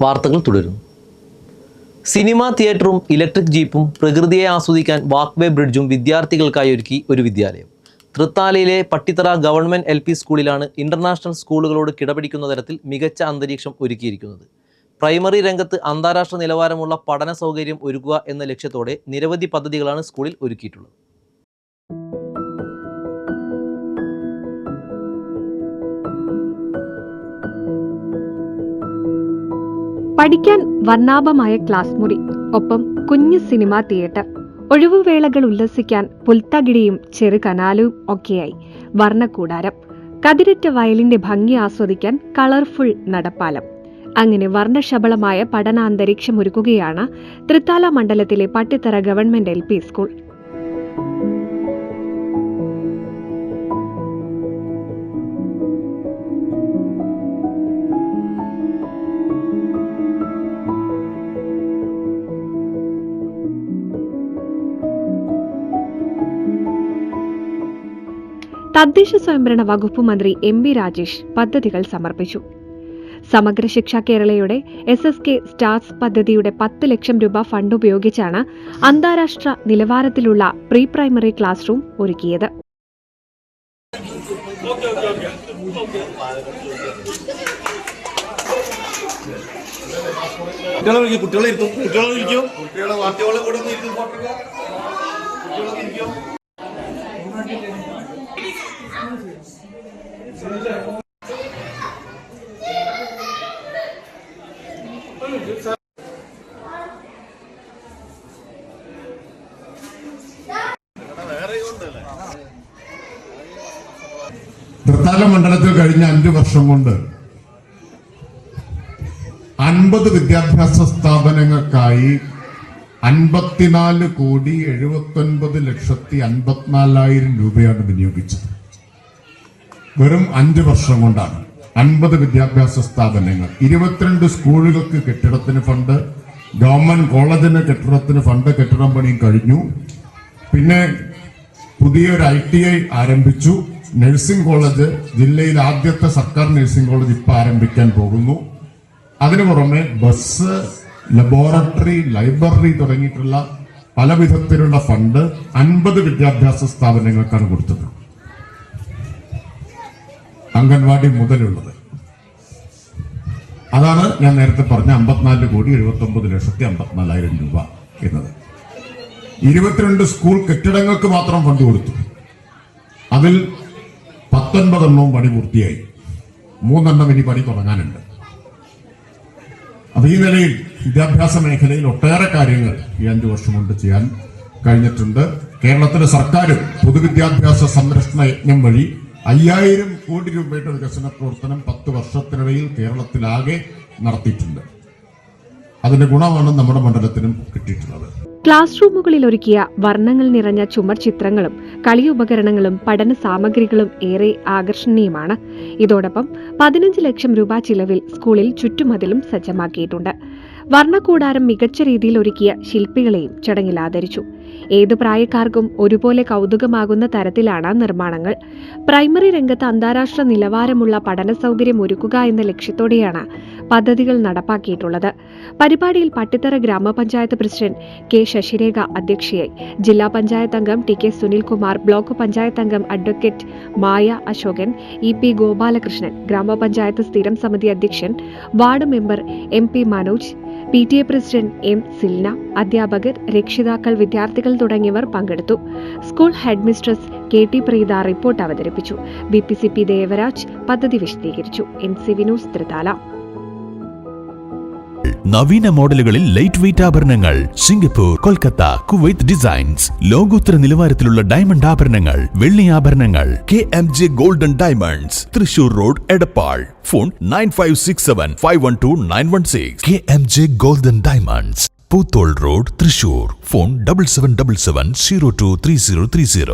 വാർത്തകൾ തുടരുന്നു. Cinema തിയേറ്ററും electric ജീപ്പും പ്രകൃതിയെ ആസ്വദിക്കാൻ വാക്ക്വേ ബ്രിഡ്ജും വിദ്യാർത്ഥികൾക്കായി ഒരുക്കി ഒരു വിദ്യാലയം. തൃത്താലയിലെ പട്ടിത്തറ ഗവൺമെൻറ് LP സ്കൂളിലാണ് ഇന്റർനാഷണൽ സ്കൂളുകളോട് കിടപിടിക്കുന്ന തരത്തിൽ മികച്ച അന്തരീക്ഷം ഒരുക്കിയിരിക്കുന്നത്. പ്രൈമറി രംഗത്ത് അന്താരാഷ്ട്ര നിലവാരമുള്ള പഠന സൗകര്യം ഒരുക്കുക എന്ന ലക്ഷ്യത്തോടെ നിരവധി പദ്ധതികളാണ് സ്കൂളിൽ ഒരുക്കിയിട്ടുള്ളത്. പഠിക്കാൻ വർണ്ണാഭമായ ക്ലാസ് മുറി, ഒപ്പം കുഞ്ഞു സിനിമാ തിയേറ്റർ, ഒഴിവുവേളകൾ ഉല്ലസിക്കാൻ പുൽത്തകിടിയും ചെറു കനാലും ഒക്കെയായി വർണ്ണക്കൂടാരം, കതിരറ്റ വയലിന്റെ ഭംഗി ആസ്വദിക്കാൻ കളർഫുൾ നടപ്പാലം. അങ്ങനെ വർണ്ണശബളമായ പഠനാന്തരീക്ഷം ഒരുക്കുകയാണ് തൃത്താല മണ്ഡലത്തിലെ പട്ടിത്തറ ഗവൺമെന്റ് LP സ്കൂൾ. തദ്ദേശ സ്വയംഭരണ വകുപ്പ് മന്ത്രി MB രാജേഷ് പദ്ധതികൾ സമർപ്പിച്ചു. സമഗ്ര ശിക്ഷ കേരളയുടെ SSK സ്റ്റാർസ് പദ്ധതിയുടെ 10 ലക്ഷം രൂപ ഫണ്ട് ഉപയോഗിച്ചാണ് അന്താരാഷ്ട്ര നിലവാരത്തിലുള്ള പ്രീ പ്രൈമറി ക്ലാസ് റൂം ഒരുക്കിയത്. തൃത്താല മണ്ഡലത്തിൽ കഴിഞ്ഞ 5 വർഷം കൊണ്ട് 50 വിദ്യാഭ്യാസ സ്ഥാപനങ്ങൾക്കായി 54,79,54,000 രൂപയാണ് വിനിയോഗിച്ചത്. വെറും 5 വർഷം കൊണ്ടാണ് 50 വിദ്യാഭ്യാസ സ്ഥാപനങ്ങൾ, 22 സ്കൂളുകൾക്ക് കെട്ടിടത്തിന് ഫണ്ട്, ഗവൺമെന്റ് കോളേജിന് കെട്ടിടത്തിന് ഫണ്ട്, കെട്ടിടം പണിയും കഴിഞ്ഞു. പിന്നെ പുതിയൊരു ITI ആരംഭിച്ചു. നഴ്സിംഗ് കോളേജ്, ജില്ലയിൽ ആദ്യത്തെ സർക്കാർ നഴ്സിംഗ് കോളേജ് ഇപ്പൊ ആരംഭിക്കാൻ പോകുന്നു. അതിനു പുറമെ ബസ്, ലബോറട്ടറി, ലൈബ്രറി തുടങ്ങിയിട്ടുള്ള പല വിധത്തിലുള്ള ഫണ്ട് 50 വിദ്യാഭ്യാസ സ്ഥാപനങ്ങൾക്കാണ് കൊടുത്തത്. അംഗൻവാടി മുതലുള്ളത്. അതാണ് ഞാൻ നേരത്തെ പറഞ്ഞ 54,79,54,000 രൂപ എന്നത്. 22 സ്കൂൾ കെട്ടിടങ്ങൾക്ക് മാത്രം ഫണ്ട് കൊടുത്തു. അതിൽ 19 എണ്ണവും പണി പൂർത്തിയായി. 3 എണ്ണം ഇനി പണി തുടങ്ങാനുണ്ട്. അപ്പൊ ഈ നിലയിൽ വിദ്യാഭ്യാസ മേഖലയിൽ ഒട്ടേറെ കാര്യങ്ങൾ ഈ 5 വർഷം കൊണ്ട് ചെയ്യാൻ കഴിഞ്ഞിട്ടുണ്ട്. കേരളത്തിലെ സർക്കാരും പൊതുവിദ്യാഭ്യാസ സംരക്ഷണ യജ്ഞം വഴി 5000 കോടി രൂപയുടെ വികസന പ്രവർത്തനം 10 വർഷത്തിനിടയിൽ കേരളത്തിലാകെ നടത്തിയിട്ടുണ്ട്. അതിന്റെ ഗുണമാണ് നമ്മുടെ മണ്ഡലത്തിനും കിട്ടിയിട്ടുള്ളത്. ക്ലാസ് റൂമുകളിൽ ഒരുക്കിയ വർണ്ണങ്ങൾ നിറഞ്ഞ ചുമർ ചിത്രങ്ങളും കളിയുപകരണങ്ങളും പഠന സാമഗ്രികളും ഏറെ ആകർഷണീയമാണ്. ഇതോടൊപ്പം 15 ലക്ഷം രൂപ ചിലവിൽ സ്കൂളിൽ ചുറ്റുമതിലും സജ്ജമാക്കിയിട്ടുണ്ട്. വർണ്ണക്കൂടാരം മികച്ച രീതിയിൽ ഒരുക്കിയ ശില്പികളെയും ചടങ്ങിൽ ആദരിച്ചു. ഏതു പ്രായക്കാർക്കും ഒരുപോലെ കൗതുകമാകുന്ന തരത്തിലാണ് നിർമ്മാണങ്ങൾ. പ്രൈമറി രംഗത്ത് അന്താരാഷ്ട്ര നിലവാരമുള്ള പഠന സൗകര്യം ഒരുക്കുക എന്ന ലക്ഷ്യത്തോടെയാണ് പദ്ധതികൾ നടപ്പാക്കിയിട്ടുള്ളത്. പരിപാടിയിൽ പട്ടിത്തറ ഗ്രാമപഞ്ചായത്ത് പ്രസിഡന്റ് K. ശശിരേഖ അധ്യക്ഷയായി. ജില്ലാ പഞ്ചായത്ത് അംഗം TK സുനിൽകുമാർ, ബ്ലോക്ക് പഞ്ചായത്ത് അംഗം അഡ്വക്കേറ്റ് മായ അശോകൻ, EP ഗോപാലകൃഷ്ണൻ, ഗ്രാമപഞ്ചായത്ത് സ്ഥിരം സമിതി അധ്യക്ഷൻ ward member MP Manoj, PTA president M. Silna, അധ്യാപകർ, രക്ഷിതാക്കൾ, വിദ്യാർത്ഥികൾ തുടങ്ങിയവർ പങ്കെടുത്തു. School head mistress KT Preetha report അവതരിപ്പിച്ചു. BPCP ദേവരാജ് പദ്ധതി വിശദീകരിച്ചു. NCV news Thrithala. നവീന മോഡലുകളിൽ ലൈറ്റ് വെയ്റ്റ് ആഭരണങ്ങൾ, സിംഗപ്പൂർ, കൊൽക്കത്ത, കുവൈത്ത് ഡിസൈൻസ്, ലോകോത്തര നിലവാരത്തിലുള്ള ഡയമണ്ട് ആഭരണങ്ങൾ, വെള്ളി ആഭരണങ്ങൾ. KMJ golden diamonds, Thrissur road, Edappal. Phone 9567512916. KMJ golden diamonds, Poothole road, Thrissur. Phone 7777023030.